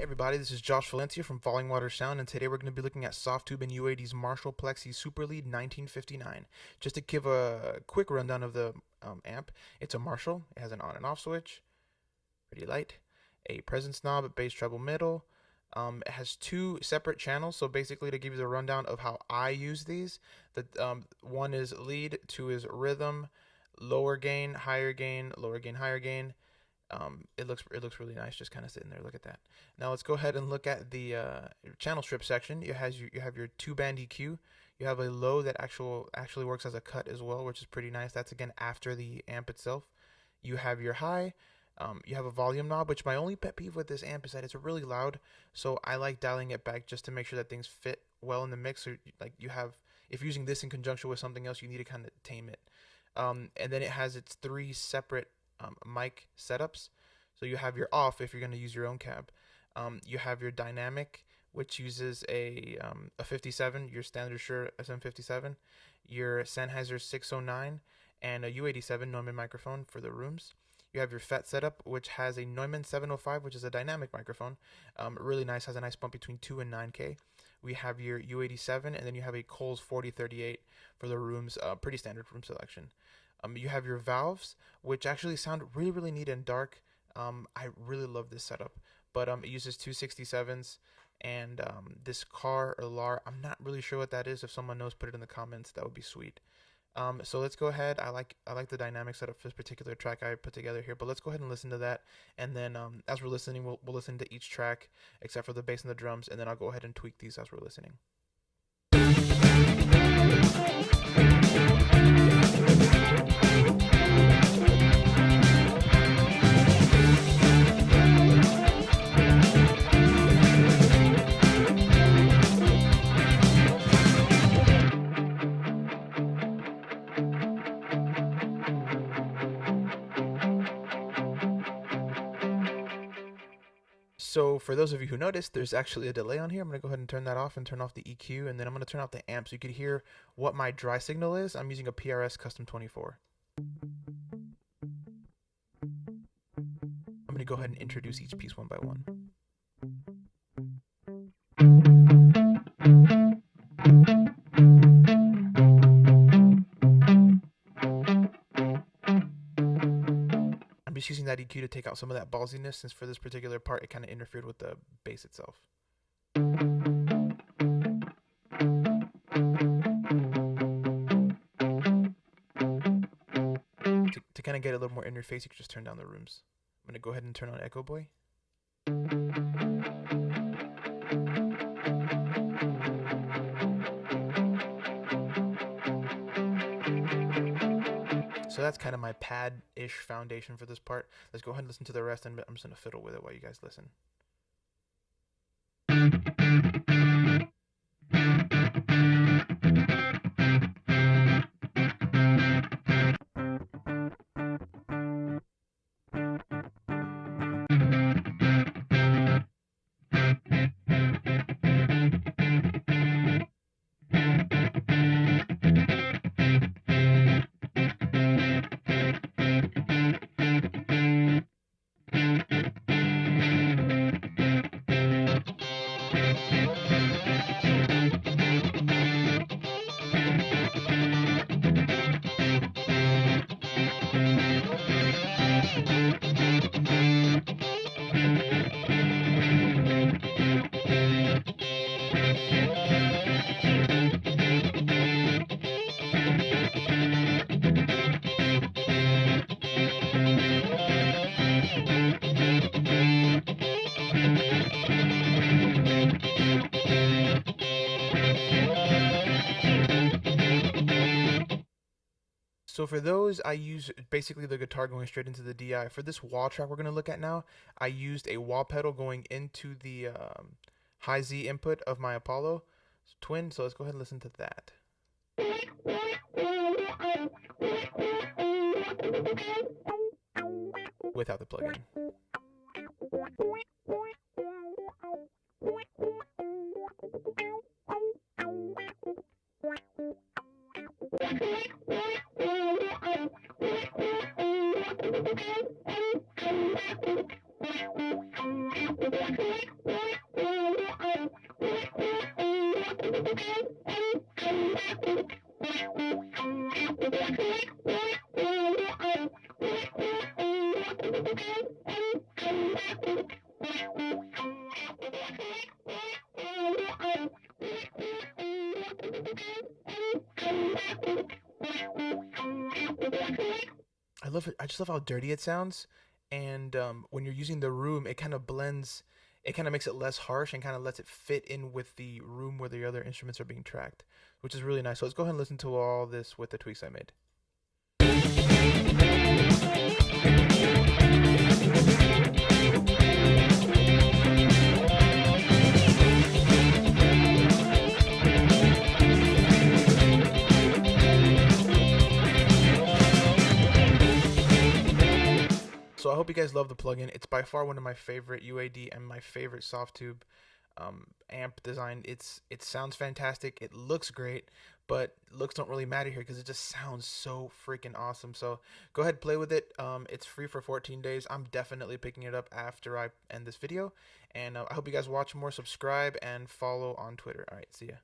Hey everybody, this is Josh Valencia from Falling Water Sound, and today we're going to be looking at Softube and UAD's Marshall Plexi Super Lead 1959. Just to give a quick rundown of the amp, it's a Marshall. It has an on and off switch, pretty light, a presence knob, bass treble middle. It has two separate channels, so basically to give you the rundown of how I use these, one is lead, two is rhythm, lower gain, higher gain, lower gain, higher gain. It looks really nice, just kind of sitting there. Look at that. Now let's go ahead and look at the channel strip section. You have your two band EQ. You have a low that actually works as a cut as well, which is pretty nice. That's again after the amp itself. You have your high. You have a volume knob, which my only pet peeve with this amp is that it's really loud. So I like dialing it back just to make sure that things fit well in the mix. Or like if you're using this in conjunction with something else, you need to kind of tame it. And then it has its three separate mic setups. So you have your off if you're going to use your own cab. You have your dynamic, which uses a 57, your standard Shure SM57, your Sennheiser 609, and a U87 Neumann microphone for the rooms. You have your FET setup, which has a Neumann 705, which is a dynamic microphone. Really nice, has a nice bump between 2 and 9K. We have your U87, and then you have a Coles 4038 for the rooms, pretty standard room selection. You have your valves, which actually sound really neat and dark. I really love this setup, but it uses 267s and this car or LAR. I'm not really sure what that is. If someone knows, put it in the comments. That would be sweet. So let's go ahead. I like the dynamic setup for this particular track I put together here, but let's go ahead and listen to that. And then as we're listening, we'll listen to each track except for the bass and the drums, and then I'll go ahead and tweak these as we're listening. So for those of you who noticed, there's actually a delay on here. I'm going to go ahead and turn that off and turn off the EQ, and then I'm going to turn off the amp so you can hear what my dry signal is. I'm using a PRS Custom 24. I'm going to go ahead and introduce each piece one by one. I'm just using that EQ to take out some of that ballsiness, since for this particular part it kind of interfered with the bass itself. To kind of get a little more in your face, you can just turn down the rooms. I'm going to go ahead and turn on Echo Boy. So that's kind of my pad-ish foundation for this part. Let's go ahead and listen to the rest, and I'm just going to fiddle with it while you guys listen. So for those, I use basically the guitar going straight into the DI. For this wah track we're going to look at now, I used a wah pedal going into the high Z input of my Apollo Twin. So let's go ahead and listen to that. Without the plugin. I love it. I just love how dirty it sounds, and when you're using the room, it kind of blends. It kind of makes it less harsh and kind of lets it fit in with the room where the other instruments are being tracked, which is really nice. So let's go ahead and listen to all this with the tweaks I made. So I hope you guys love the plugin. It's by far one of my favorite UAD and my favorite Softube amp design. It sounds fantastic. It looks great, but looks don't really matter here because it just sounds so freaking awesome. So go ahead, play with it. It's free for 14 days. I'm definitely picking it up after I end this video. And I hope you guys watch more, subscribe, and follow on Twitter. All right, see ya.